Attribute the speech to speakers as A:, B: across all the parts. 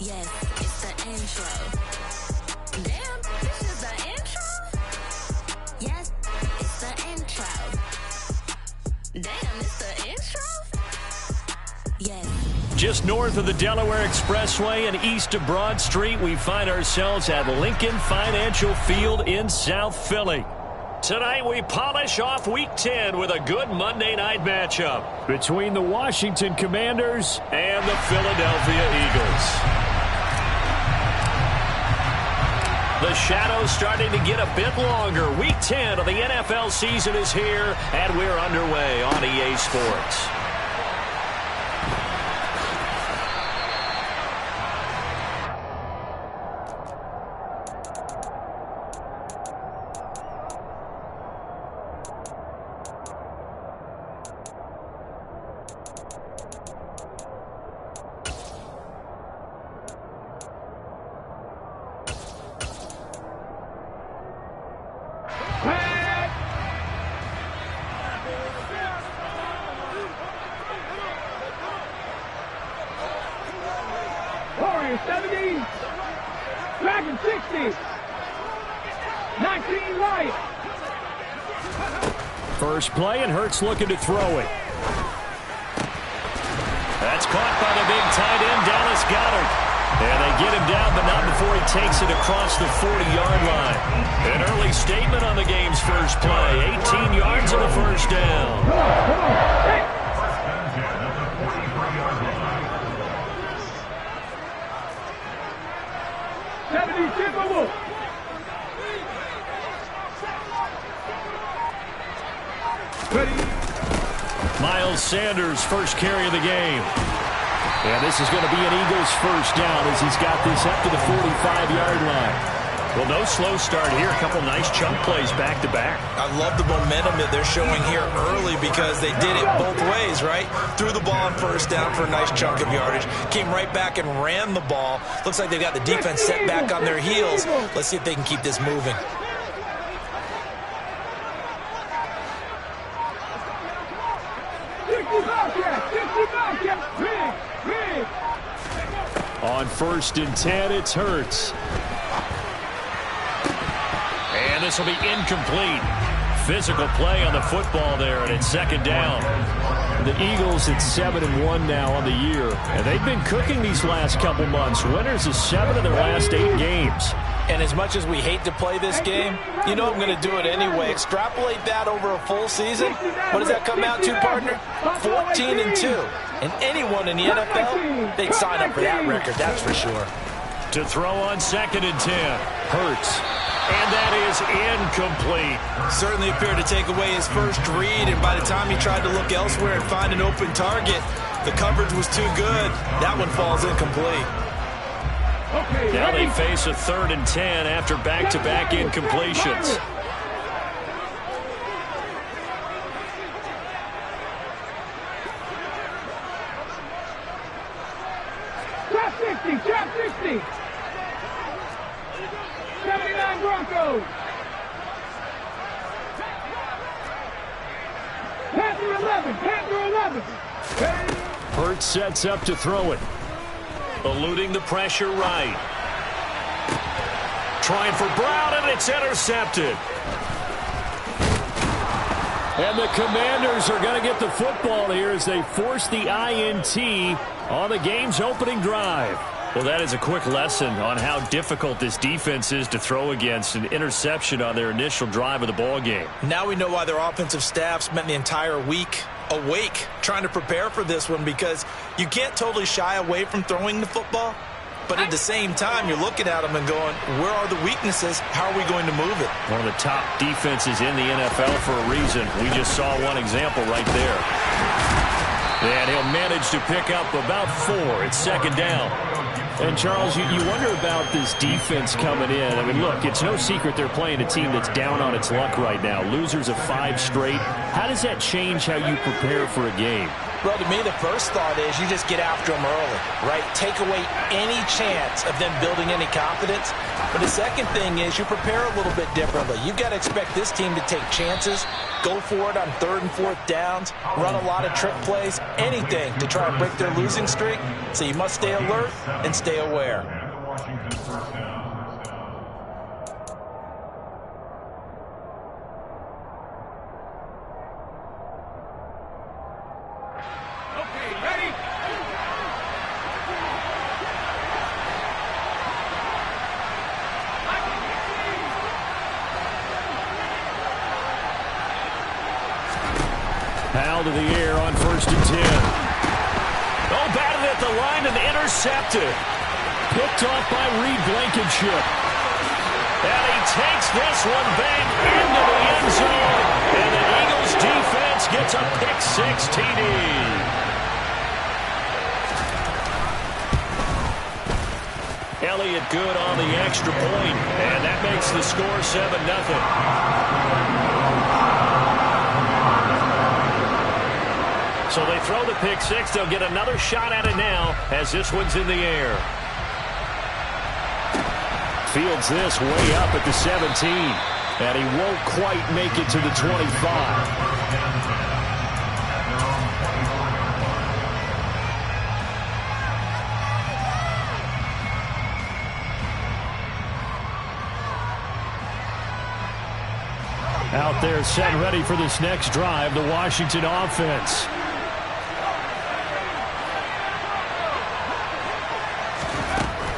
A: Yes, it's the intro. Damn, this is the intro? Yes, it's the intro. Damn, it's the intro? Yes.
B: Just north of the Delaware Expressway and east of Broad Street, we find ourselves at Lincoln Financial Field in South Philly. Tonight we polish off Week 10 with a good Monday night matchup between the Washington Commanders and the Philadelphia Eagles. The shadow's starting to get a bit longer. Week 10 of the NFL season is here, and we're underway on EA Sports.
C: Warriors 70, Dragon 60, 19 right.
B: First play, and Hurts looking to throw it. That's caught by the big tight end, Dallas Goedert. And they get him down, but not before he takes it across the 40-yard line. An early statement on the game's first play. 18 yards on the first down.
C: Come on, hey.
B: Miles Sanders, first carry of the game. And this is going to be an Eagles first down as he's got this up to the 45-yard line. Well, no slow start here. A couple nice chunk plays back-to-back.
D: I love the momentum that they're showing here early because they did it both ways, right? Threw the ball on first down for a nice chunk of yardage. Came right back and ran the ball. Looks like they've got the defense set back on their heels. Let's see if they can keep this moving.
B: On 1st and 10, it's Hurts. And this will be incomplete. Physical play on the football there, and it's second down. The Eagles at 7-1 now on the year, and they've been cooking these last couple months. Winners of 7 of their last 8 games.
D: And as much as we hate to play this game, you know I'm going to do it anyway. Extrapolate that over a full season. What does that come out to, partner? 14-2. And anyone in the NFL, they'd sign up for that record, that's for sure.
B: To throw on 2nd and 10, Hurts. And that is incomplete.
D: Certainly appeared to take away his first read, and by the time he tried to look elsewhere and find an open target, the coverage was too good. That one falls incomplete.
B: Now they face a 3rd and 10 after back-to-back incompletions.
C: Trap 60. 79 Broncos. Panther 11.
B: Hurts sets up to throw it. Eluding the pressure right. Trying for Brown, and it's intercepted. And the Commanders are going to get the football here as they force the INT on the game's opening drive. Well, that is a quick lesson on how difficult this defense is to throw against an interception on their initial drive of the ball game.
D: Now we know why their offensive staff spent the entire week awake trying to prepare for this one, because you can't totally shy away from throwing the football, but at the same time you're looking at them and going, where are the weaknesses? How are we going to move it?
B: One of the top defenses in the NFL for a reason. We just saw one example right there. And he'll manage to pick up about 4. It's second down. And, Charles, you wonder about this defense coming in. I mean, look, it's no secret they're playing a team that's down on its luck right now. Losers of 5 straight. How does that change how you prepare for a game?
D: Well, to me, the first thought is you just get after them early, right? Take away any chance of them building any confidence. But the second thing is you prepare a little bit differently. You've got to expect this team to take chances, go for it on 3rd and 4th downs, run a lot of trick plays, anything to try and break their losing streak. So you must stay alert and stay aware.
B: Powell to the air on 1st and 10. Oh, batted at the line and intercepted. Picked off by Reed Blankenship. And he takes this one back into the end zone. And the Eagles defense gets a pick-6 TD. Elliott good on the extra point. And that makes the score 7-0. So they throw the pick-6. They'll get another shot at it now as this one's in the air. Fields this way up at the 17. And he won't quite make it to the 25. Out there set and ready for this next drive, the Washington offense.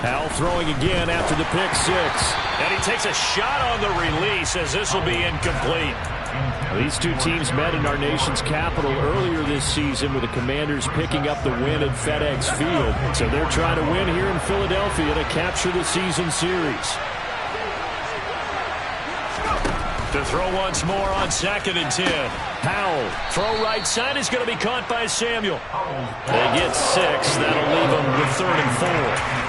B: Powell throwing again after the pick-6. And he takes a shot on the release as this will be incomplete. These two teams met in our nation's capital earlier this season with the Commanders picking up the win at FedEx Field. So they're trying to win here in Philadelphia to capture the season series. To throw once more on 2nd and 10. Powell, throw right side is going to be caught by Samuel. They get 6. That'll leave them with 3rd and 4.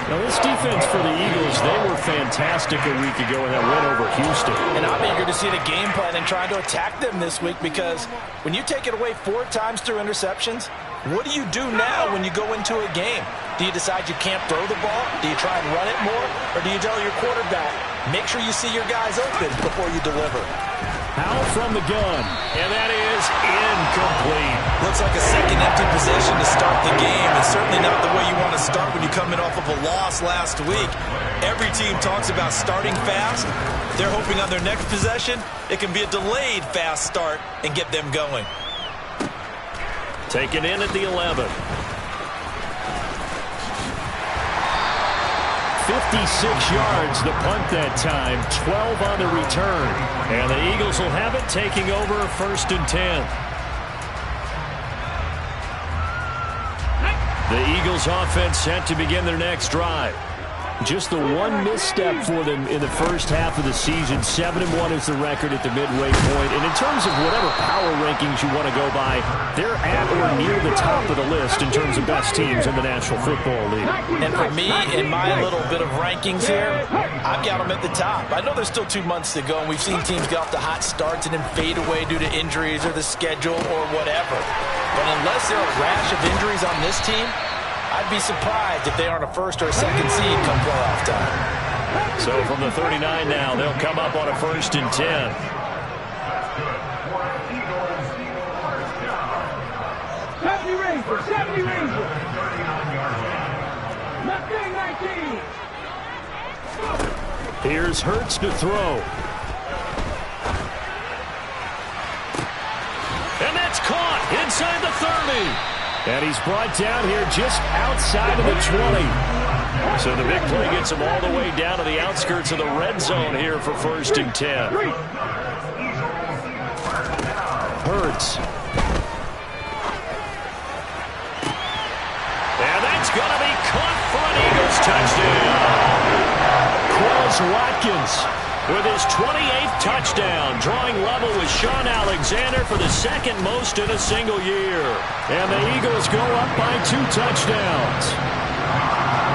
B: Now, this defense for the Eagles, they were fantastic a week ago in that win over Houston.
D: And I'm eager to see the game plan and trying to attack them this week because when you take it away 4 times through interceptions, what do you do now when you go into a game? Do you decide you can't throw the ball? Do you try and run it more? Or do you tell your quarterback, make sure you see your guys open before you deliver?
B: Powell from the gun, and that is incomplete.
D: Looks like a second empty possession to start the game, and certainly not the way you want to start when you're coming off of a loss last week. Every team talks about starting fast. They're hoping on their next possession, it can be a delayed fast start and get them going.
B: Taken in at the 11. 56 yards the punt that time, 12 on the return. And the Eagles will have it taking over 1st and 10. The Eagles offense set to begin their next drive. Just the one misstep for them in the first half of the season. 7-1 is the record at the midway point. And in terms of whatever power rankings you want to go by, they're at or near the top of the list in terms of best teams in the National Football League.
D: And for me, in my little bit of rankings here, I've got them at the top. I know there's still 2 months to go, and we've seen teams get off to hot starts and then fade away due to injuries or the schedule or whatever. But unless there are a rash of injuries on this team, I'd be surprised if they aren't a 1st or a 2nd seed come playoff time.
B: So from the 39 now, they'll come up on a 1st and 10.
C: 70 Rangers, 70 Rangers. Left wing 19.
B: Here's Hurts to throw. And that's caught inside the 30. And he's brought down here just outside of the 20. So the big play gets him all the way down to the outskirts of the red zone here for 1st and 10. Hurts. And that's going to be caught for an Eagles touchdown. Quez Watkins with his 28th touchdown, drawing level with Sean Alexander for the 2nd most in a single year. And the Eagles go up by 2 touchdowns.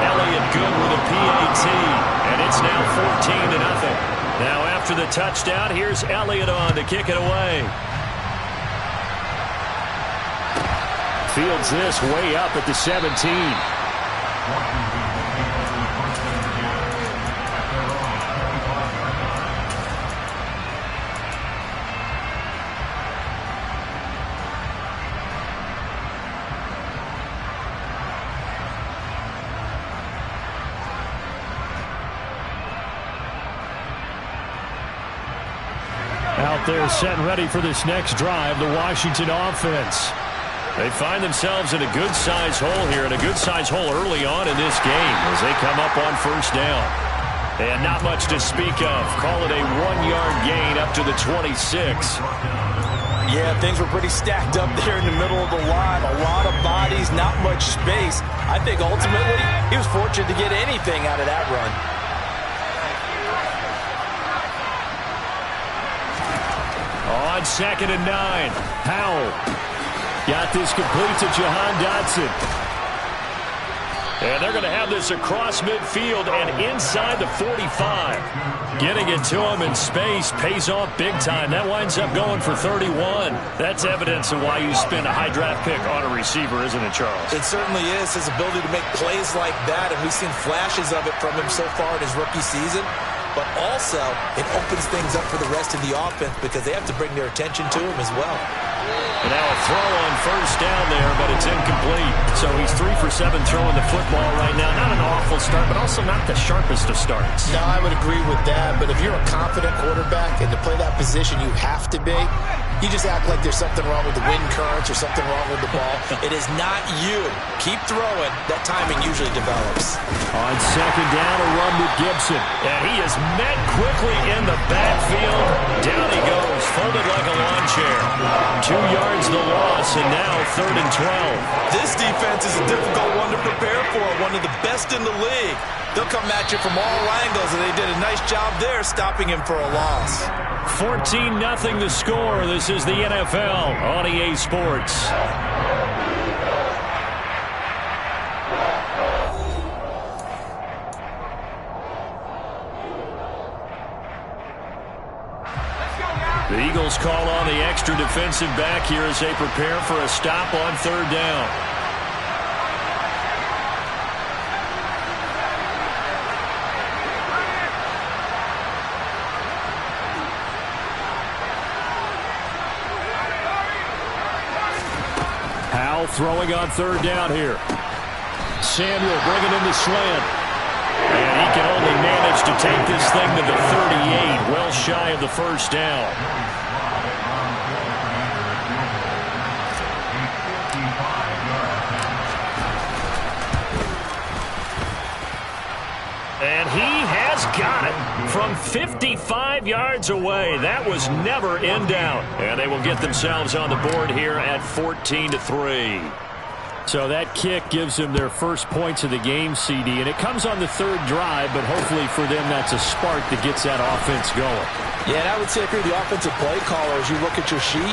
B: Elliott good with a PAT, and it's now 14-0. Now after the touchdown, here's Elliott on to kick it away. fields this way up at the 17. Out there set and ready for this next drive, the Washington offense. They find themselves in a good-sized hole here, and a good-sized hole early on in this game as they come up on first down. And not much to speak of. Call it a 1-yard gain up to the 26.
D: Yeah, things were pretty stacked up there in the middle of the line. A lot of bodies, not much space. I think ultimately he was fortunate to get anything out of that run.
B: On 2nd and 9, Howell got this complete to Jahan Dotson. And they're going to have this across midfield and inside the 45. Getting it to him in space pays off big time. That winds up going for 31. That's evidence of why you spend a high draft pick on a receiver, isn't it, Charles?
D: It certainly is. His ability to make plays like that, and we've seen flashes of it from him so far in his rookie season. But also, it opens things up for the rest of the offense because they have to bring their attention to him as well.
B: And now a throw on first down there, but it's incomplete. So he's 3 for 7 throwing the football right now. Not an awful start, but also not the sharpest of starts.
E: No, I would agree with that. But if you're a confident quarterback and to play that position you have to be, you just act like there's something wrong with the wind currents or something wrong with the ball.
D: It is not you. Keep throwing. That timing usually develops.
B: On 2nd down, a run with Gibson. And he is met quickly in the backfield. Down he goes, folded like a lawn chair. 2 yards the loss, and now 3rd and 12.
D: This defense is a difficult one to prepare for, one of the best in the league. They'll come at you from all angles, and they did a nice job there stopping him for a loss.
B: 14-0 the score. This is the NFL on EA Sports. The Eagles call on the extra defensive back here as they prepare for a stop on 3rd down. Howell throwing on 3rd down here. Samuel bringing in the slant. And he can only manage to take this thing to the 38, well shy of the first down. And he has got it from 55 yards away. That was never in doubt. And they will get themselves on the board here at 14-3. So that kick gives them their first points of the game, CD, and it comes on the 3rd drive, but hopefully for them that's a spark that gets that offense going.
D: Yeah, and I would say if you're the offensive play caller, as you look at your sheet,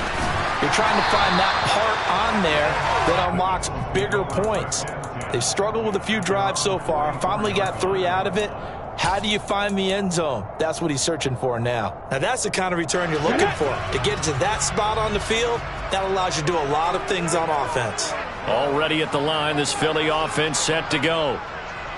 D: you're trying to find that part on there that unlocks bigger points. They've struggled with a few drives so far, finally got 3 out of it. How do you find the end zone? That's what he's searching for now. Now, that's the kind of return you're looking for. To get to that spot on the field, that allows you to do a lot of things on offense.
B: Already at the line, this Philly offense set to go.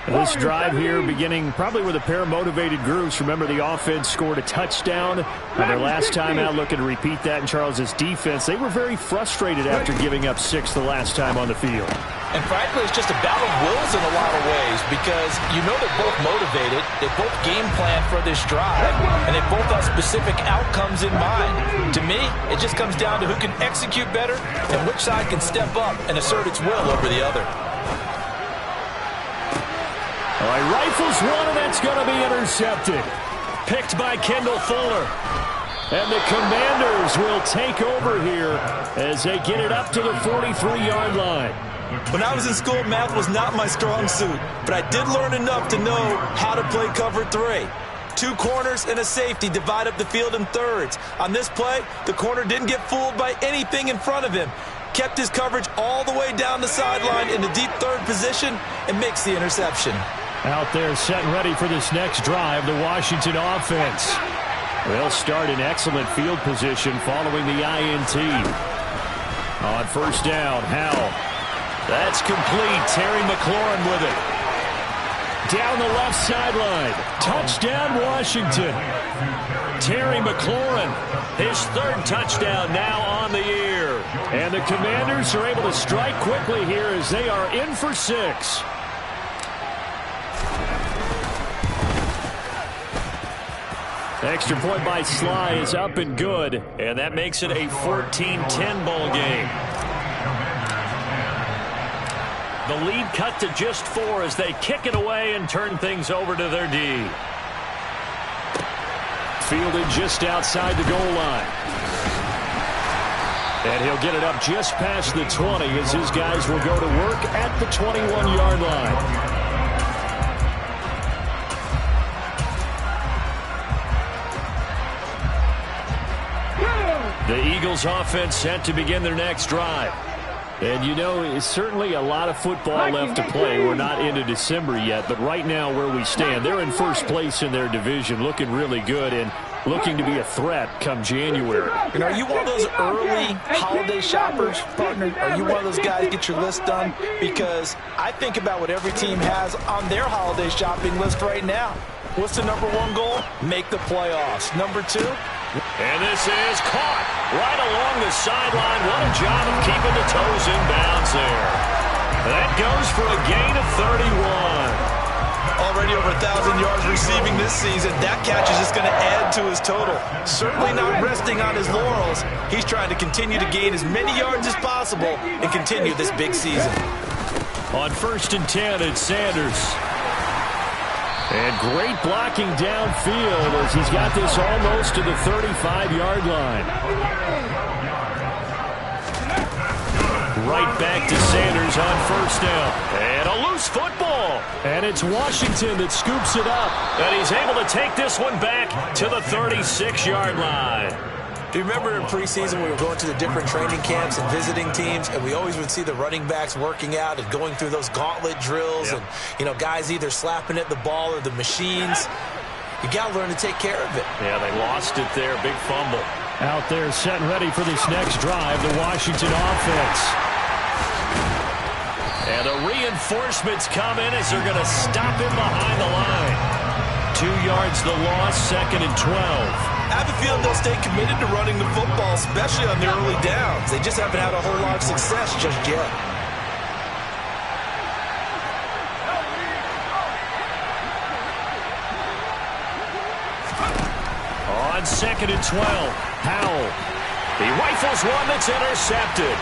B: This drive here beginning probably with a pair of motivated groups. Remember, the offense scored a touchdown. Their last time out, looking to repeat that in Charles's defense. They were very frustrated after giving up 6 the last time on the field.
D: And frankly, it's just a battle of wills in a lot of ways because you know they're both motivated. They both game plan for this drive, and they both have specific outcomes in mind. To me, it just comes down to who can execute better and which side can step up and assert its will over the other.
B: All right, rifles one, and that's going to be intercepted. Picked by Kendall Fuller. And the Commanders will take over here as they get it up to the 43-yard line.
D: When I was in school, math was not my strong suit, but I did learn enough to know how to play cover 3. 2 corners and a safety divide up the field in thirds. On this play, the corner didn't get fooled by anything in front of him. Kept his coverage all the way down the sideline in the deep 3rd position and makes the interception. Out there set and ready for this next drive, the Washington offense. They'll start in excellent field position following the INT. On first down, Howell
B: That's complete. Terry McLaurin with it. Down the left sideline. Touchdown, Washington. Terry McLaurin, his third touchdown now on the year. And the Commanders are able to strike quickly here as they are in for 6. Extra point by Sly is up and good, and that makes it a 14-10 ball game. The lead cut to just 4 as they kick it away and turn things over to their D. Fielded just outside the goal line. And he'll get it up just past the 20 as his guys will go to work at the 21-yard line. The Eagles offense set to begin their next drive. And you know, it's certainly a lot of football left to play. We're not into December yet, but right now where we stand, they're in first place in their division, looking really good and looking to be a threat come January.
D: And are you one of those early holiday shoppers, partner? Are you one of those guys get your list done? Because I think about what every team has on their holiday shopping list right now. What's the number 1 goal? Make the playoffs. Number 2?
B: And this is caught right along the sideline. What a job of keeping the toes in bounds there. That goes for a gain of 31.
D: Already over 1,000 yards receiving this season. That catch is just going to add to his total. Certainly not resting on his laurels. He's trying to continue to gain as many yards as possible and continue this big season.
B: On 1st and 10, it's Sanders. And great blocking downfield as he's got this almost to the 35-yard line. Right back to Sanders on 1st down. And a loose football. And it's Washington that scoops it up. And he's able to take this one back to the 36-yard line.
D: Do you remember in preseason we were going to the different training camps and visiting teams, and we always would see the running backs working out and going through those gauntlet drills, and, you know, guys either slapping at the ball or the machines. You got to learn to take care of it.
B: Yeah, they lost it there. Big fumble. Out there set and ready for this next drive, the Washington offense. And the reinforcements come in as they're going to stop him behind the line. 2 yards the loss, 2nd and 12.
D: I have a feeling they'll stay committed to running the football, especially on the early downs. They just haven't had a whole lot of success just yet.
B: On 2nd and 12, Howell. He rifles one that's intercepted.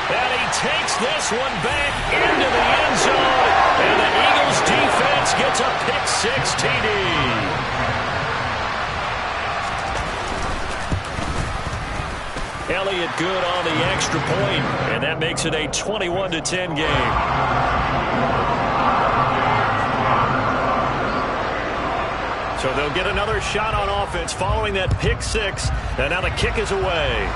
B: And he takes this one back into the end zone. And the Eagles defense gets a pick-6 TD. Elliott good on the extra point, and that makes it a 21-10 game. So they'll get another shot on offense following that pick-6, and now the kick is away.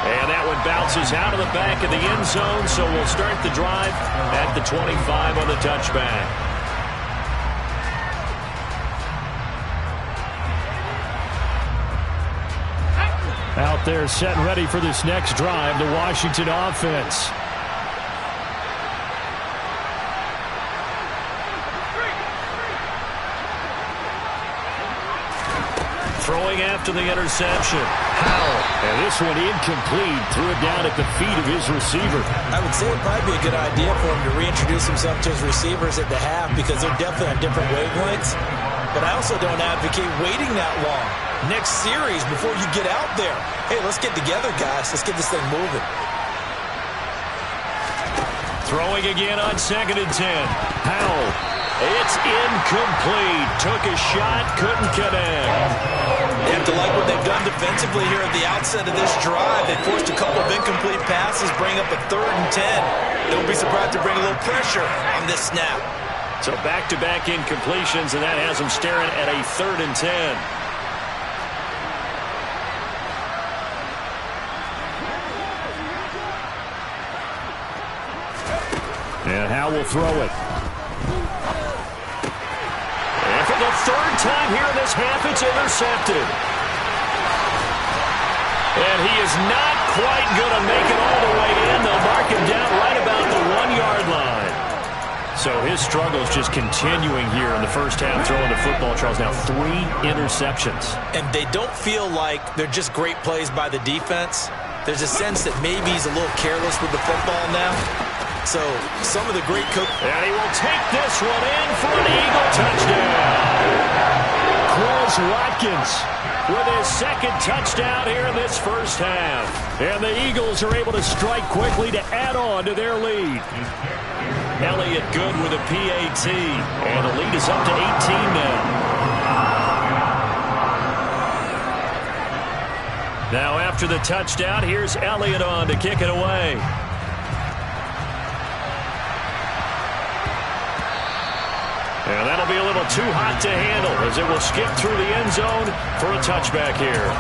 B: And that one bounces out of the back of the end zone, so we'll start the drive at the 25 on the touchback. Out there set and ready for this next drive, the Washington offense. Throwing after the interception. Howell. And this one incomplete. Threw it down at the feet of his receiver.
D: I would say it would probably be a good idea for him to reintroduce himself to his receivers at the half because they're definitely on different wavelengths. But I also don't advocate waiting that long. Next series, before you get out there, hey, let's get together, guys. Let's get this thing moving.
B: Throwing again on 2nd and 10. Howell. It's incomplete. Took a shot, couldn't connect.
D: You have to like what they've done defensively here at the outset of this drive. They forced a couple of incomplete passes, bring up a 3rd and 10. Don't be surprised to bring a little pressure on this snap.
B: So back-to-back incompletions, and that has them staring at a 3rd and 10. And Howell will throw it. And for the 3rd time here in this half, it's intercepted. And he is not quite going to make it all the way in. They'll mark him down right about the 1-yard line. So his struggles just continuing here in the first half throwing the football, Charles. Now 3 interceptions.
D: And they don't feel like they're just great plays by the defense. There's a sense that maybe he's a little careless with the football now. So some of the great
B: and he will take this one in for an Eagle touchdown. Quez Watkins with his second touchdown here in this first half. And the Eagles are able to strike quickly to add on to their lead. Elliott Good with a PAT. And the lead is up to 18 now. Now after the touchdown, here's Elliott on to kick it away. And that'll be a little too hot to handle as it will skip through the end zone for a touchback here.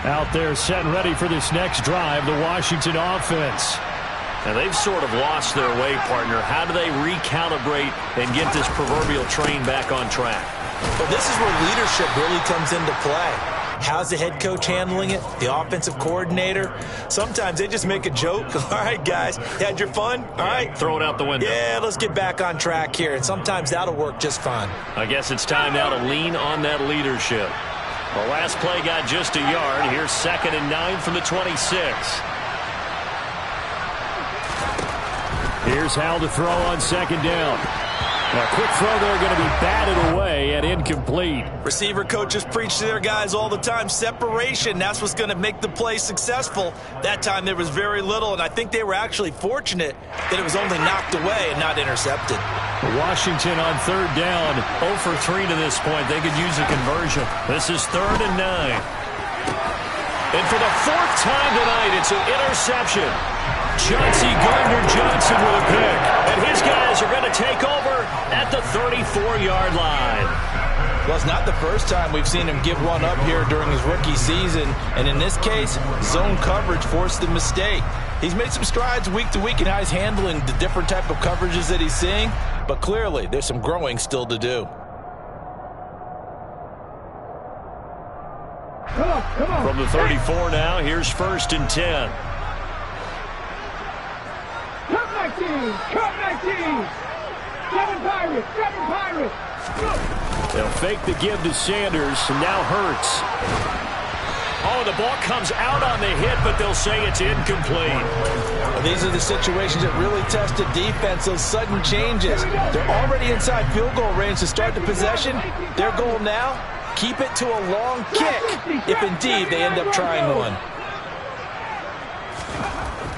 B: Out there set and ready for this next drive, the Washington offense. And they've sort of lost their way, partner. How do they recalibrate and get this proverbial train back on track?
D: Well, this is where leadership really comes into play. How's the head coach handling it? The offensive coordinator? Sometimes they just make a joke. All right, guys, you had your fun? All right.
B: Throw it out the window.
D: Yeah, let's get back on track here. And sometimes that'll work just fine.
B: I guess it's time now to lean on that leadership. The last play got just a yard. Here's 2nd and 9 from the 26. Here's Howell to throw on 2nd down. A quick throw there going to be batted away and incomplete.
D: Receiver coaches preach to their guys all the time. Separation, that's what's going to make the play successful. That time there was very little, and I think they were actually fortunate that it was only knocked away and not intercepted.
B: Washington on 3rd down, 0 for 3 to this point. They could use a conversion. This is 3rd and 9. And for the 4th time tonight, it's an interception. Chauncey Gardner-Johnson with a pick. And his guys are going to take over at the 34-yard line.
D: Well, it's not the first time we've seen him give one up here during his rookie season. And in this case, zone coverage forced the mistake. He's made some strides week to week in how he's handling the different type of coverages that he's seeing. But clearly, there's some growing still to do.
C: Come on.
B: From the 34 now, here's 1st and 10.
C: Cut my team. Cut my team. 7 Pirates. 7 Pirates.
B: They'll fake the give to Sanders, and now Hurts. Oh, the ball comes out on the hit, but they'll say it's incomplete.
D: Well, these are the situations that really test a defense, those sudden changes. They're already inside field goal range to start the possession. Their goal now, keep it to a long kick, if indeed they end up trying one.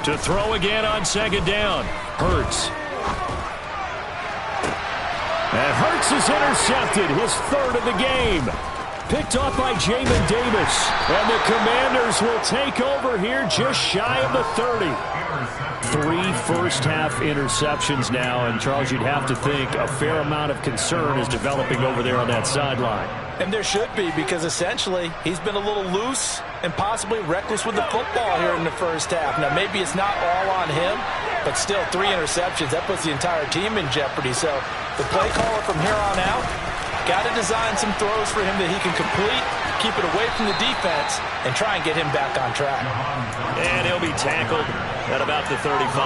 B: To throw again on 2nd down, Hurts. And Hurts is intercepted, his 3rd of the game. Picked off by Jamin Davis. And the Commanders will take over here just shy of the 30. 3 first-half interceptions now. And, Charles, you'd have to think a fair amount of concern is developing over there on that sideline.
D: And there should be, because essentially he's been a little loose and possibly reckless with the football here in the first half. Now, maybe it's not all on him, but still 3 interceptions. That puts the entire team in jeopardy. So the play caller from here on out got to design some throws for him that he can complete, keep it away from the defense, and try and get him back on track.
B: And he'll be tackled at about the 35.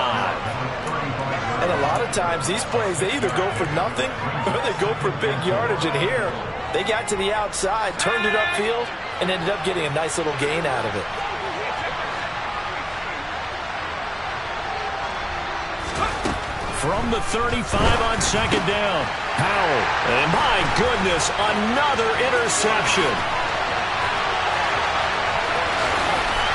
D: And a lot of times these plays, they either go for nothing or they go for big yardage. And here, they got to the outside, turned it upfield, and ended up getting a nice little gain out of it.
B: From the 35 on 2nd down, Howell. And my goodness, another interception.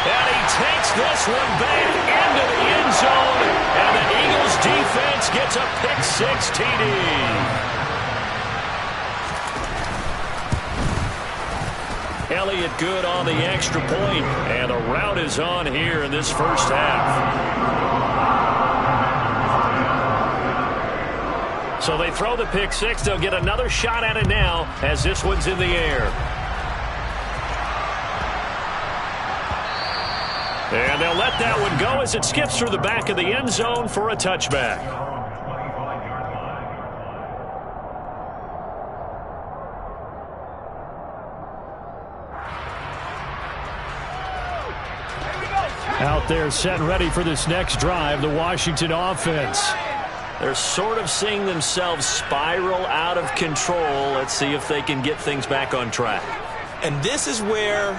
B: And he takes this one back into the end zone. And the Eagles defense gets a pick-6 TD. Elliott Good on the extra point. And the route is on here in this first half. So they throw the pick-6. They'll get another shot at it now as this one's in the air. And they'll let that one go as it skips through the back of the end zone for a touchback. Out there set and ready for this next drive, the Washington offense. They're sort of seeing themselves spiral out of control. Let's see if they can get things back on track.
D: And this is where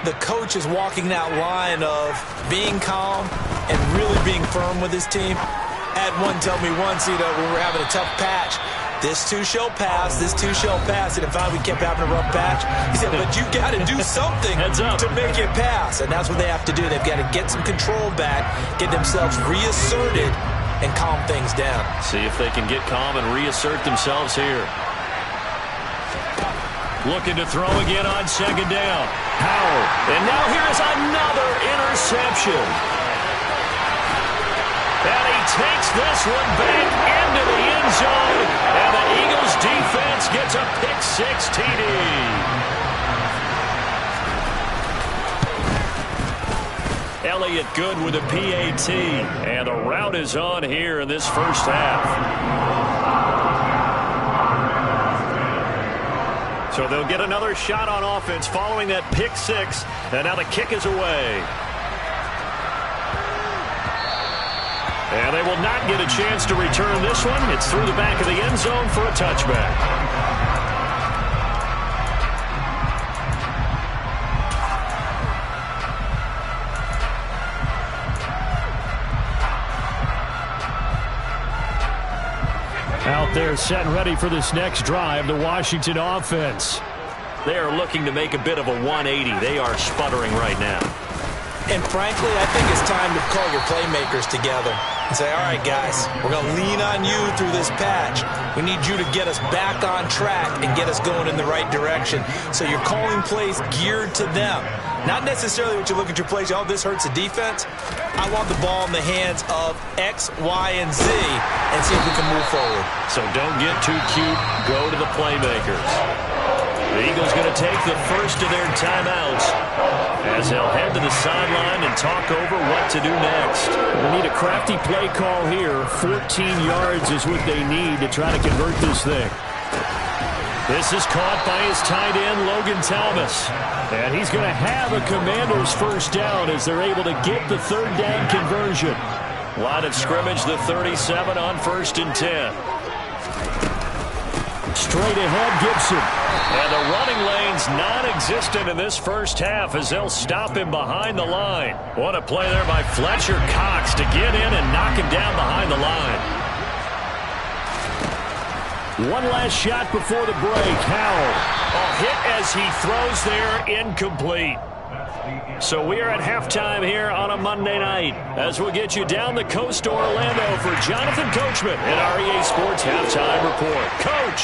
D: the coach is walking that line of being calm and really being firm with his team. I had one tell me once, when we were having a tough patch, this too shall pass, this too shall pass. And finally we kept having a rough patch. He said, but you got to do something to make it pass. And that's what they have to do. They've got to get some control back, get themselves reasserted, and calm things down.
B: See if they can get calm and reassert themselves here. Looking to throw again on second down. Howard. And now here is another interception. And he takes this one back into the end zone. And the Eagles defense gets a pick-6 TD. Elliott good with a PAT. And the route is on here in this first half. So they'll get another shot on offense following that pick-6. And now the kick is away. And they will not get a chance to return this one. It's through the back of the end zone for a touchback. Out there set and ready for this next drive, the Washington offense. They are looking to make a bit of a 180. They are sputtering right now.
D: And frankly, I think it's time to call your playmakers together and say, all right, guys, we're going to lean on you through this patch. We need you to get us back on track and get us going in the right direction. So you're calling plays geared to them. Not necessarily what you look at your plays, oh, this hurts the defense. I want the ball in the hands of X, Y, and Z and see if we can move forward.
B: So don't get too cute. Go to the playmakers. The Eagles going to take the first of their timeouts as they'll head to the sideline and talk over what to do next. They need a crafty play call here. 14 yards is what they need to try to convert this thing. This is caught by his tight end, Logan Thomas. And he's going to have a Commander's first down as they're able to get the third down conversion. Line of scrimmage, the 37 on 1st and 10. Straight ahead, Gibson. And the running lane's non-existent in this first half as they'll stop him behind the line. What a play there by Fletcher Cox to get in and knock him down behind the line. One last shot before the break. Howell. A hit as he throws there, incomplete. So we are at halftime here on a Monday night as we'll get you down the coast to Orlando for Jonathan Coachman at our EA Sports Halftime Report. Coach.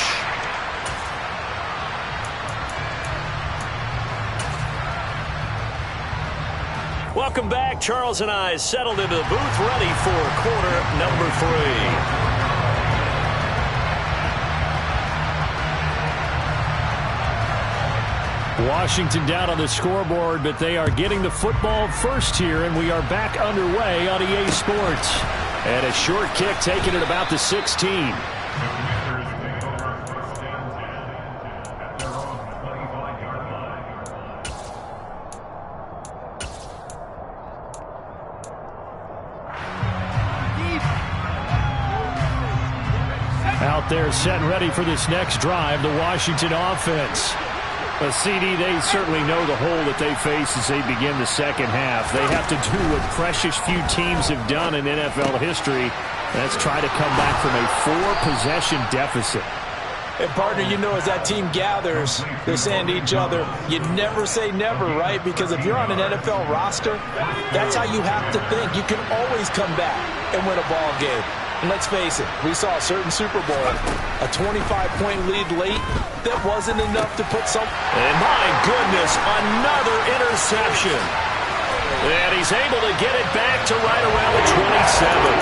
B: Welcome back. Charles and I settled into the booth ready for quarter number 3. Washington down on the scoreboard, but they are getting the football first here, and we are back underway on EA Sports. And a short kick taken at about the 16. Out there set and ready for this next drive, the Washington offense. But CD, they certainly know the hole that they face as they begin the second half. They have to do what precious few teams have done in NFL history. That's try to come back from a 4-possession deficit.
D: And partner, you know, as that team gathers, they're saying to each other, you never say never, right? Because if you're on an NFL roster, that's how you have to think. You can always come back and win a ball game. And let's face it, we saw a certain Super Bowl, a 25-point lead late, that wasn't enough to put some...
B: And my goodness, another interception. And he's able to get it back to right around the 27.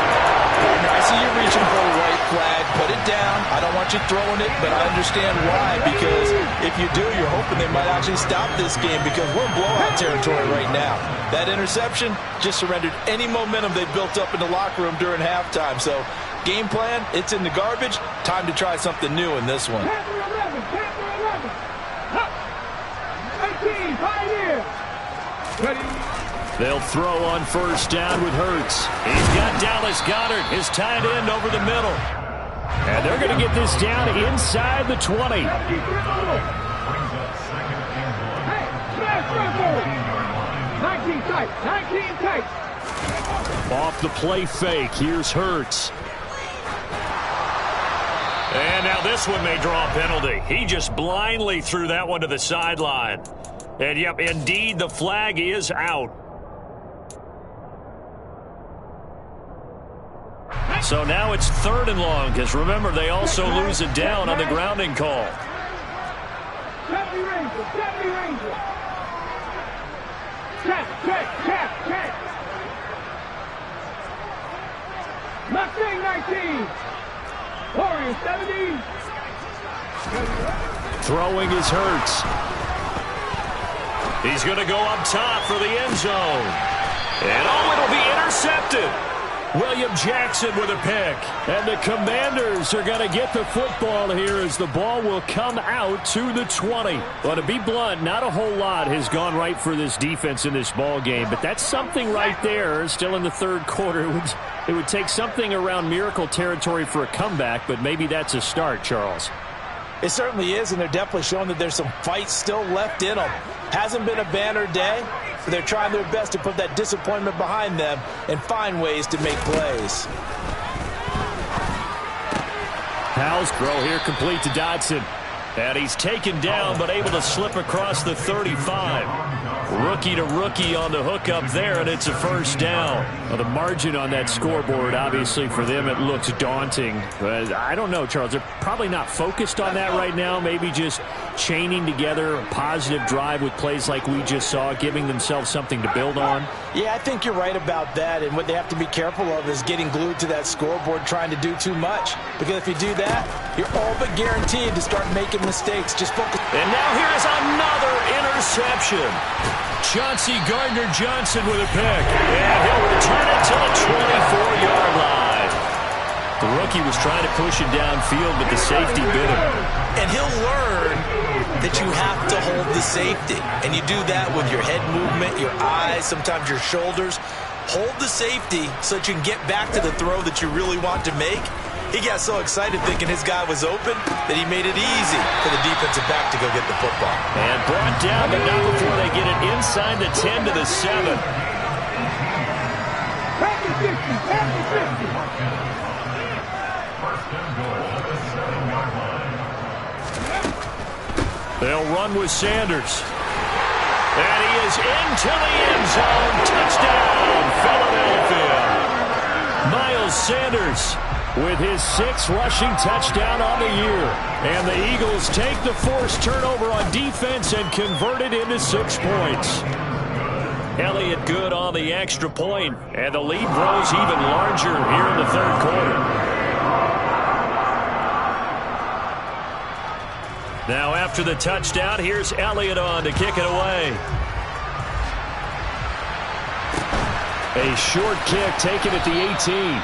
D: Partner, I see you reaching for the right flag, put it down. I don't want you throwing it, but I understand why, because if you do, you're hoping they might actually stop this game because we're in blowout territory right now. That interception just surrendered any momentum they built up in the locker room during halftime. So game plan, it's in the garbage. Time to try something new in this one.
C: Panther 11. 18, Pioneer. Ready.
B: They'll throw on first down with Hurts. He's got Dallas Goedert, his tight end, over the middle. And they're going to get this down inside the 20.
C: Hey, smash circle. 19 tight. 19 tight.
B: Off the play fake, here's Hurts. And now this one may draw a penalty. He just blindly threw that one to the sideline. And, yep, indeed, the flag is out. So now it's 3rd and long, because remember, they also lose it down on the grounding call.
C: 70 Ranger, 70 Ranger. Check. Mustang 19. Warriors 70.
B: Throwing is Hurts. He's going to go up top for the end zone. And it'll be intercepted. William Jackson with a pick. And the Commanders are going to get the football here as the ball will come out to the 20. Well, to be blunt, not a whole lot has gone right for this defense in this ball game, but that's something right there. Still in the 3rd quarter. It would take something around miracle territory for a comeback, but maybe that's a start, Charles.
D: It certainly is, and they're definitely showing that there's some fight still left in them. Hasn't been a banner day, but they're trying their best to put that disappointment behind them and find ways to make plays.
B: Powell's throw here complete to Dodson. And he's taken down, but able to slip across the 35. Rookie to rookie on the hook up there, and it's a first down. Well, the margin on that scoreboard, obviously, for them, it looks daunting. But I don't know, Charles. They're probably not focused on that right now. Maybe just chaining together a positive drive with plays like we just saw, giving themselves something to build on.
D: Yeah, I think you're right about that. And what they have to be careful of is getting glued to that scoreboard, trying to do too much. Because if you do that, you're all but guaranteed to start making mistakes. Just focus.
B: And now here is another interception. Chauncey Gardner-Johnson with a pick. And he'll return it to the 24-yard line. The rookie was trying to push it downfield, but the safety bit him.
D: And he'll learn that you have to hold the safety. And you do that with your head movement, your eyes, sometimes your shoulders. Hold the safety so that you can get back to the throw that you really want to make. He got so excited thinking his guy was open that he made it easy for the defensive back to go get the football.
B: And brought down, but not before they get it inside the 10 to the 7. They'll run with Sanders. And he is into the end zone. Touchdown, Philadelphia. Miles Sanders with his 6th rushing touchdown on the year. And the Eagles take the forced turnover on defense and convert it into 6 points. Elliott good on the extra point, and the lead grows even larger here in the 3rd quarter. Now after the touchdown, here's Elliott on to kick it away. A short kick taken at the 18.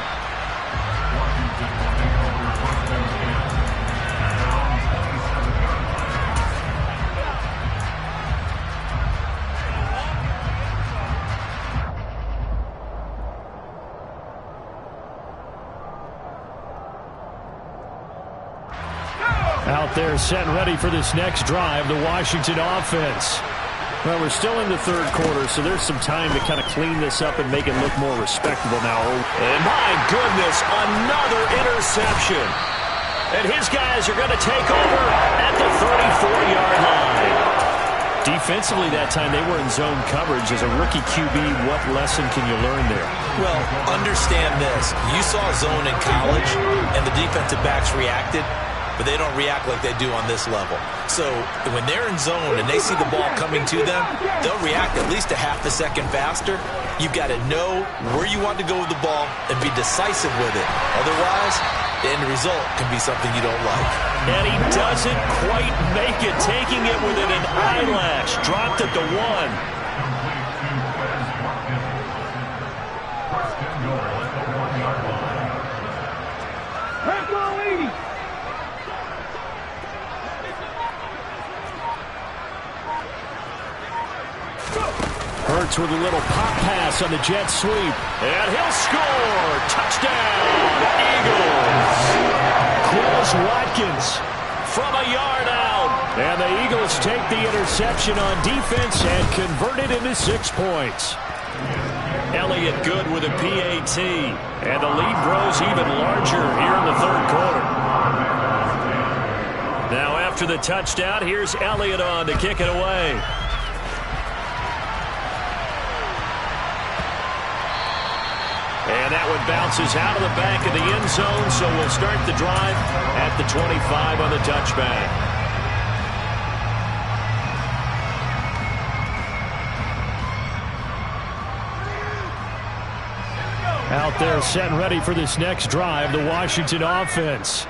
B: Out there set and ready for this next drive, the Washington offense. Well, we're still in the 3rd quarter, so there's some time to kind of clean this up and make it look more respectable now. And my goodness, another interception. And his guys are going to take over at the 34-yard line. Defensively that time, they were in zone coverage. As a rookie QB, what lesson can you learn there?
D: Well, understand this. You saw zone in college, and the defensive backs reacted. but they don't react like they do on this level. So when they're in zone and they see the ball coming to them, they'll react at least a half a second faster. You've got to know where you want to go with the ball and be decisive with it. Otherwise, the end result can be something you don't like.
B: And he doesn't quite make it, taking it within an eyelash. Dropped it to 1. Hurts with a little pop pass on the jet sweep. And he'll score. Touchdown, Eagles. Quez Watkins from a yard out. And the Eagles take the interception on defense and convert it into 6 points. Elliott good with a PAT. And the lead grows even larger here in the third quarter. Now after the touchdown, here's Elliott on to kick it away. And that one bounces out of the back of the end zone, so we'll start the drive at the 25 on the touchback. Out there set and ready for this next drive, the Washington offense.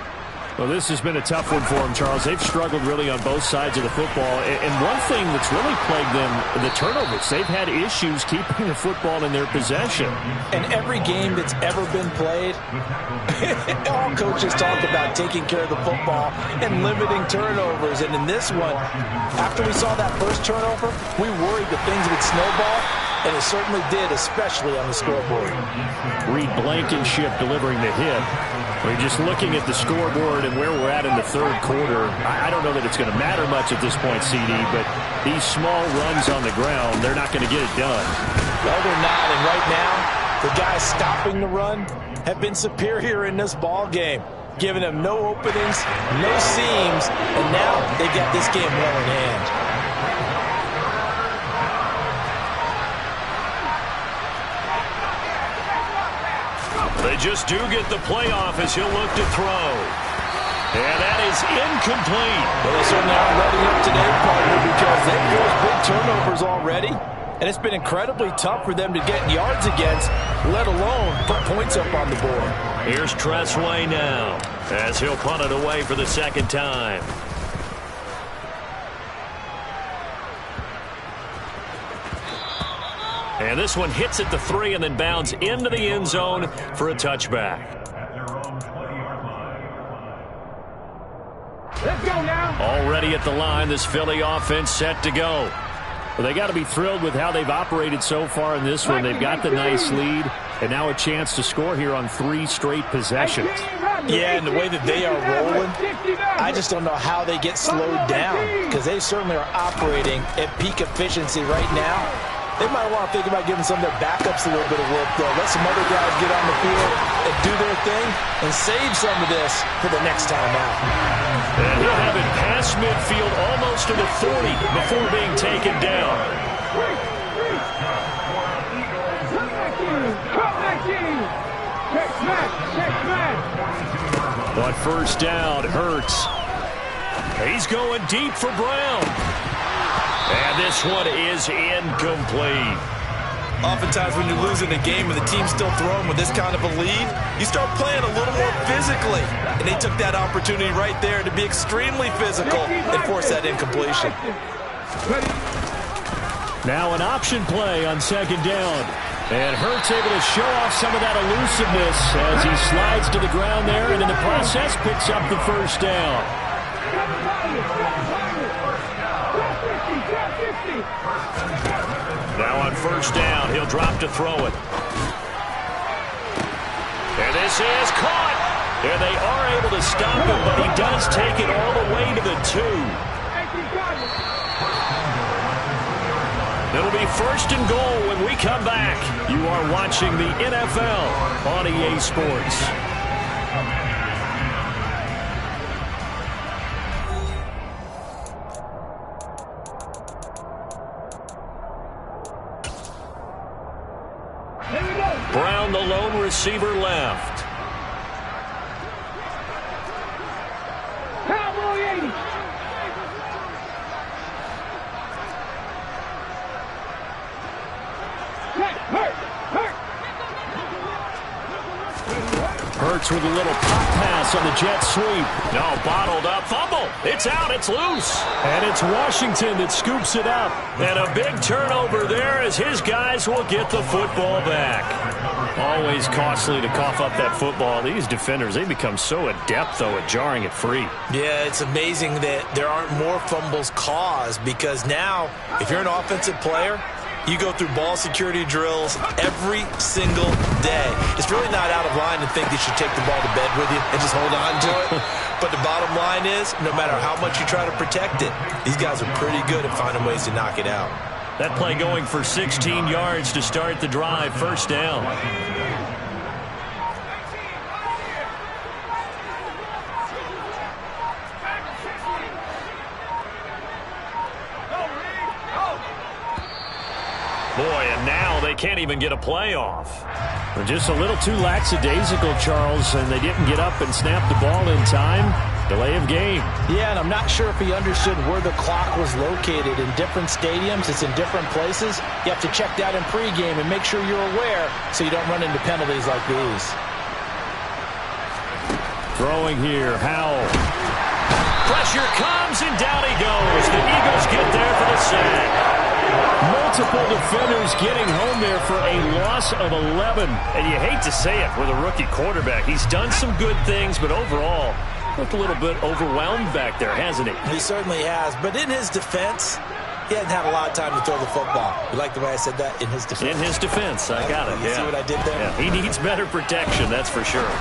B: Well, this has been a tough one for them, Charles. They've struggled really on both sides of the football. And one thing that's really plagued them, the turnovers. They've had issues keeping the football in their possession.
E: And every game that's ever been played, all coaches talk about taking care of the football and limiting turnovers. And in this one, after we saw that first turnover, we worried that things would snowball. And it certainly did, especially on the scoreboard.
B: Reed Blankenship delivering the hit. We're just looking at the scoreboard and where we're at in the third quarter. I don't know that it's going to matter much at this point, CD, but these small runs on the ground, they're not going to get it done.
E: No, they're not. And right now, the guys stopping the run have been superior in this ball game, giving them no openings, no seams, and now they've got this game well in hand.
B: They just do get the playoff as he'll look to throw. And that is incomplete.
E: Well, they certainly aren't letting up today, partner, because they've forced big turnovers already. And it's been incredibly tough for them to get yards against, let alone put points up on the board.
B: Here's Tressway now as he'll punt it away for the second time. And this one hits at the 3 and then bounds into the end zone for a touchback.
C: Let's go now.
B: Already at the line, this Philly offense set to go. Well, they got to be thrilled with how they've operated so far in this one. They've got the nice lead, and now a chance to score here on 3 straight possessions.
E: Yeah, and the way that they are rolling, I just don't know how they get slowed down, because they certainly are operating at peak efficiency right now. They might want to think about giving some of their backups a little bit of work, though. Let some other guys get on the field and do their thing and save some of this for the next time out.
B: And he'll have it past midfield almost to the 40 before being taken down. On first down, Hurts. He's going deep for Brown. And this one is incomplete.
D: Oftentimes when you're losing a game and the team's still throwing with this kind of a lead, you start playing a little more physically. And they took that opportunity right there to be extremely physical and force that incompletion.
B: Now an option play on second down. And Hurts able to show off some of that elusiveness as he slides to the ground there and in the process picks up the first down. Now on first down, he'll drop to throw it. And this is caught. And they are able to stop him, but he does take it all the way to the 2. It'll be first and goal when we come back. You are watching the NFL on EA Sports. Brown, the lone receiver, left. with a little pop pass on the jet sweep. No, bottled up. Fumble. It's out. It's loose. And it's Washington that scoops it up. And a big turnover there as his guys will get the football back. Always costly to cough up that football. These defenders, they become so adept, though, at jarring it free.
D: Yeah, it's amazing that there aren't more fumbles caused because now, if you're an offensive player, you go through ball security drills every single day. It's really not out of line to think that you should take the ball to bed with you and just hold on to it. But the bottom line is, no matter how much you try to protect it, these guys are pretty good at finding ways to knock it out.
B: That play going for 16 yards to start the drive. First down. Boy, and now they can't even get a play off. They're just a little too lackadaisical, Charles, and they didn't get up and snap the ball in time. Delay of game.
E: Yeah, and I'm not sure if he understood where the clock was located. In different stadiums, it's in different places. You have to check that in pregame and make sure you're aware so you don't run into penalties like these.
B: Throwing here, Howell. Pressure comes, and down he goes. The Eagles get there for the sack. Multiple defenders getting home there for a loss of 11. And you hate to say it with a rookie quarterback. He's done some good things, but overall, looked a little bit overwhelmed back there, hasn't he?
D: He certainly has. But in his defense, he hasn't had a lot of time to throw the football. You like the way I said that? In his defense.
B: In his defense. I got it.
D: You see what I did there?
B: Yeah, he needs better protection, that's for sure.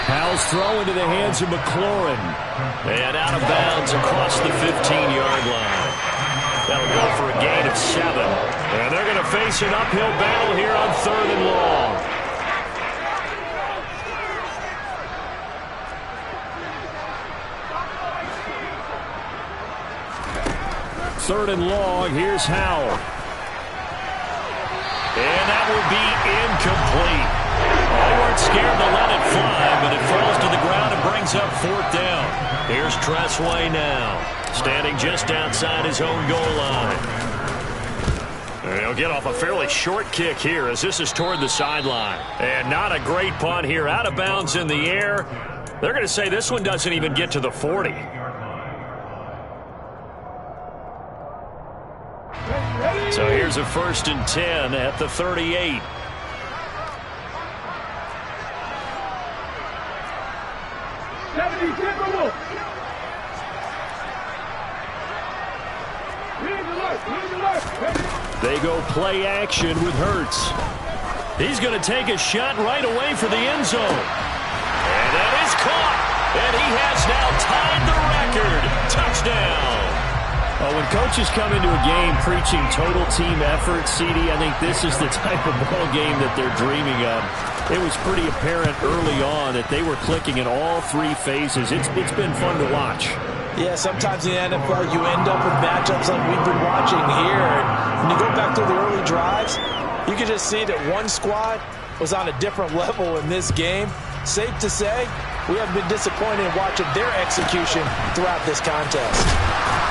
B: Howell's throw into the hands of McLaurin. And out of bounds across the 15-yard line. That'll go for a gain of 7. And they're going to face an uphill battle here on 3rd and long. Third and long, here's Howell. And that will be incomplete. They weren't scared to let it fly, but it falls to the ground and brings up 4th down. Here's Tressway now, standing just outside his own goal line. And he'll get off a fairly short kick here as this is toward the sideline. And not a great punt here, out of bounds in the air. They're going to say this one doesn't even get to the 40. So here's a 1st and 10 at the 38. They go play action with Hurts. He's going to take a shot right away for the end zone. And that is caught. And he has now tied the record. Touchdown. Oh, when coaches come into a game preaching total team effort, CD, I think this is the type of ball game that they're dreaming of. It was pretty apparent early on that they were clicking in all 3 phases. It's been fun to watch.
E: Yeah, sometimes in the NFL you end up with matchups like we've been watching here. And when you go back to the early drives, you can just see that one squad was on a different level in this game. Safe to say, we have been disappointed in watching their execution throughout this contest.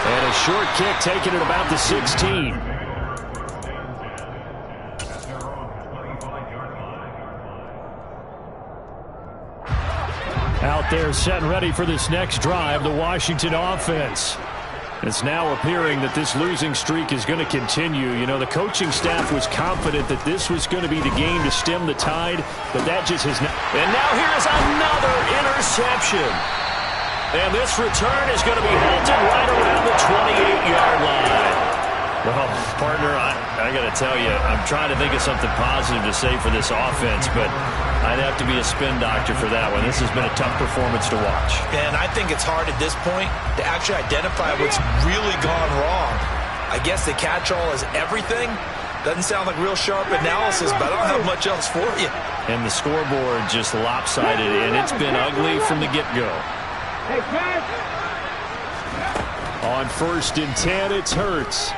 B: And a short kick taken at about the 16. Out there set and ready for this next drive, the Washington offense. It's now appearing that this losing streak is going to continue. You know, the coaching staff was confident that this was going to be the game to stem the tide, but that just has not. And now here's another interception. And this return is going to be halted right around the 28-yard line. Well, partner, I got to tell you, I'm trying to think of something positive to say for this offense, but I'd have to be a spin doctor for that one. This has been a tough performance to watch.
D: And I think it's hard at this point to actually identify what's really gone wrong. I guess the catch-all is everything. Doesn't sound like real sharp analysis, but I don't have much else for you.
B: And the scoreboard just lopsided, and it's been ugly from the get-go. On 1st and 10, it's Hurts.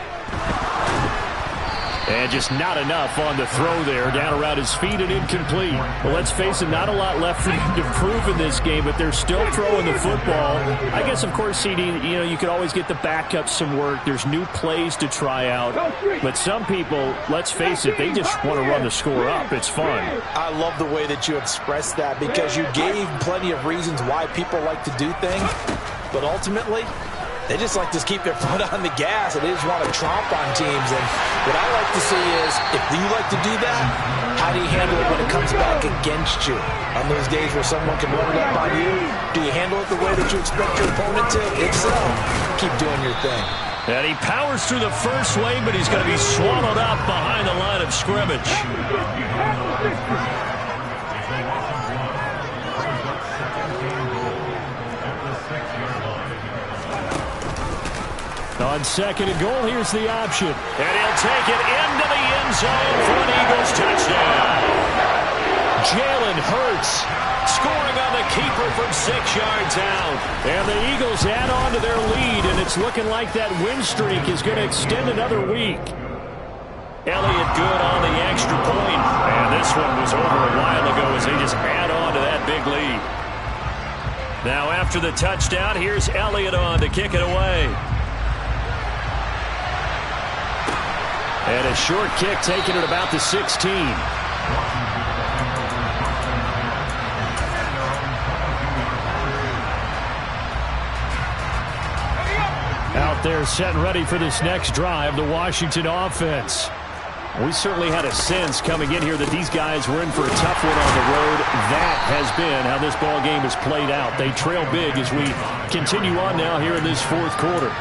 B: And just not enough on the throw there. Down around his feet and incomplete. Well, let's face it, not a lot left for him to prove in this game, but they're still throwing the football. I guess, of course, CD, you could always get the backups some work. There's new plays to try out. But some people, let's face it, they just want to run the score up. It's fun.
E: I love the way that you expressed that because you gave plenty of reasons why people like to do things. But ultimately, they just like to keep their foot on the gas, and they just want to tromp on teams. And what I like to see is, if you like to do that, how do you handle it when it comes back against you? On those days where someone can run it up on you, do you handle it the way that you expect your opponent to? If so, keep doing your thing.
B: And he powers through the first wave, but he's going to be swallowed up behind the line of scrimmage. On second and goal, here's the option. And he'll take it into the end zone for an Eagles touchdown. Jalen Hurts scoring on the keeper from 6 yards out. And the Eagles add on to their lead, and it's looking like that win streak is going to extend another week. Elliott good on the extra point. And this one was over a while ago as they just add on to that big lead. Now after the touchdown, here's Elliott on to kick it away. And a short kick taken at about the 16. Out there set and ready for this next drive, the Washington offense. We certainly had a sense coming in here that these guys were in for a tough one on the road. That has been how this ball game has played out. They trail big as we continue on now here in this fourth quarter.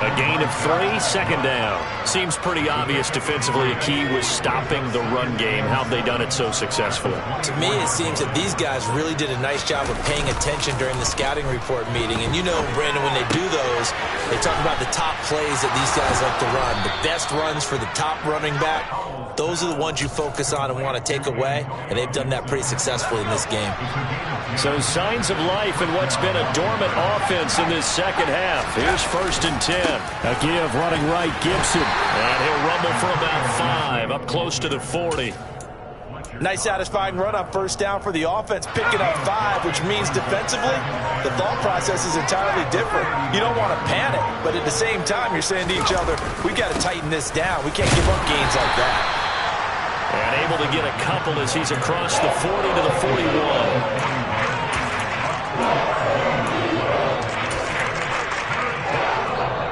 B: A gain of 3, second down. Seems pretty obvious defensively a key was stopping the run game. How have they done it so successfully?
E: To me, it seems that these guys really did a nice job of paying attention during the scouting report meeting. And you know, Brandon, when they do those, they talk about the top plays that these guys like to run. The best runs for the top running back, those are the ones you focus on and want to take away. And they've done that pretty successfully in this game.
B: So signs of life in what's been a dormant offense in this second half. Here's 1st and 10. A give running right, Gibson. And he'll rumble for about 5, up close to the 40.
E: Nice satisfying run on first down for the offense, picking up 5, which means defensively, the thought process is entirely different. You don't want to panic, but at the same time, you're saying to each other, we got to tighten this down. We can't give up gains like that.
B: And able to get a couple as he's across the 40 to the 41.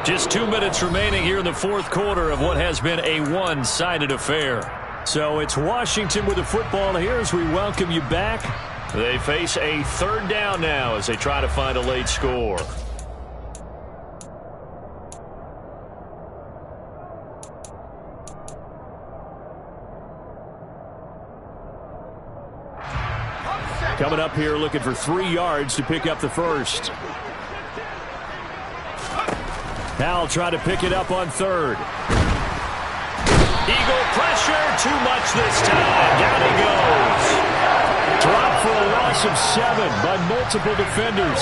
B: Just 2 minutes remaining here in the fourth quarter of what has been a one-sided affair. So it's Washington with the football here as we welcome you back. They face a 3rd down now as they try to find a late score. Coming up here looking for 3 yards to pick up the first. Howell tried to pick it up on 3rd. Eagle pressure, too much this time. Down he goes. Dropped for a loss of 7 by multiple defenders.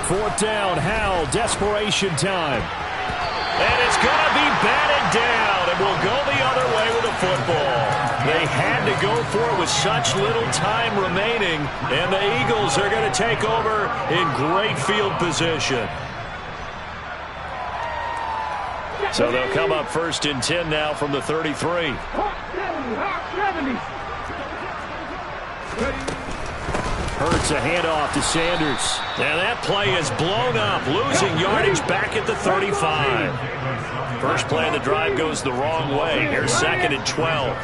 B: Fourth down, Howell, desperation time. And it's going to be batted down, and will go the other way with the football. They had to go for it with such little time remaining, and the Eagles are going to take over in great field position. So they'll come up 1st and 10 now from the 33. Hurts a handoff to Sanders. And that play is blown up, losing yardage back at the 35. First play of the drive goes the wrong way. Here's 2nd and 12.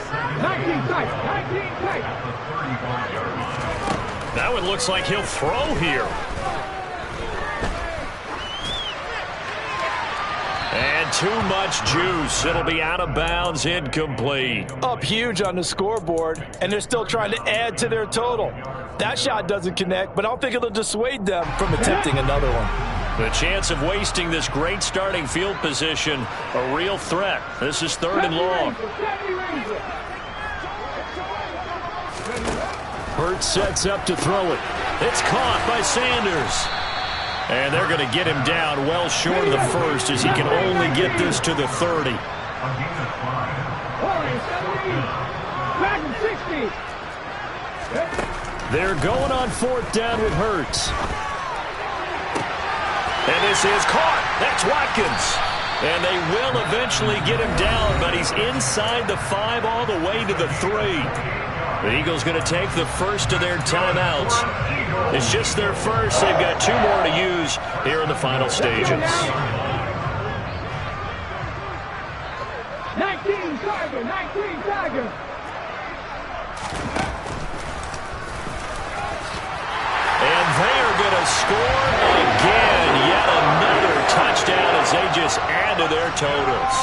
B: That one looks like he'll throw here. And too much juice. It'll be out of bounds, incomplete.
E: Up huge on the scoreboard, and they're still trying to add to their total. That shot doesn't connect, but I don't think it'll dissuade them from attempting another one.
B: The chance of wasting this great starting field position, a real threat. This is 3rd and long. Hurts sets up to throw it. It's caught by Sanders. And they're going to get him down well short of the first as he can only get this to the 30. They're going on 4th down with Hurts. And this is caught. That's Watkins. And they will eventually get him down, but he's inside the 5 all the way to the 3. The Eagles going to take the first of their timeouts. It's just their first. They've got 2 more to use here in the final stages.
C: 19 Tiger.
B: And they are going to score again. Yet another touchdown as they just add to their totals.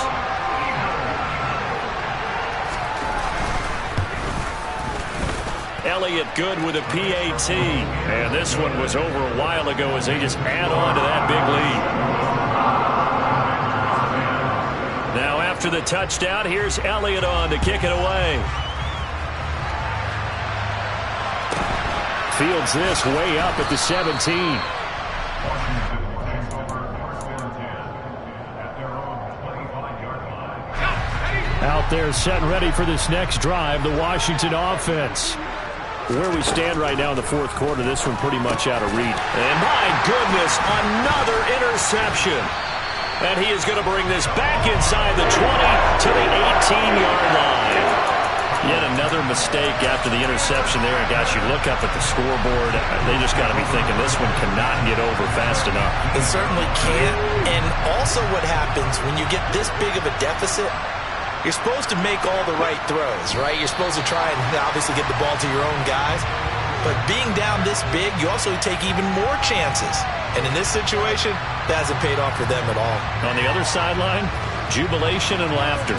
B: Elliott good with a PAT. And this one was over a while ago as they just add on to that big lead. Now after the touchdown, here's Elliott on to kick it away. Fields this way up at the 17. Out there set and ready for this next drive, the Washington offense. Where we stand right now in the 4th quarter, this one pretty much out of reach. And my goodness, another interception. And he is going to bring this back inside the 20 to the 18-yard line. Yet another mistake after the interception there. And guys, you look up at the scoreboard, they just got to be thinking this one cannot get over fast enough.
D: It certainly can't. And also what happens when you get this big of a deficit, you're supposed to make all the right throws, right? You're supposed to try and obviously get the ball to your own guys. But being down this big, you also take even more chances. And in this situation, that hasn't paid off for them at all.
B: On the other sideline, jubilation and laughter.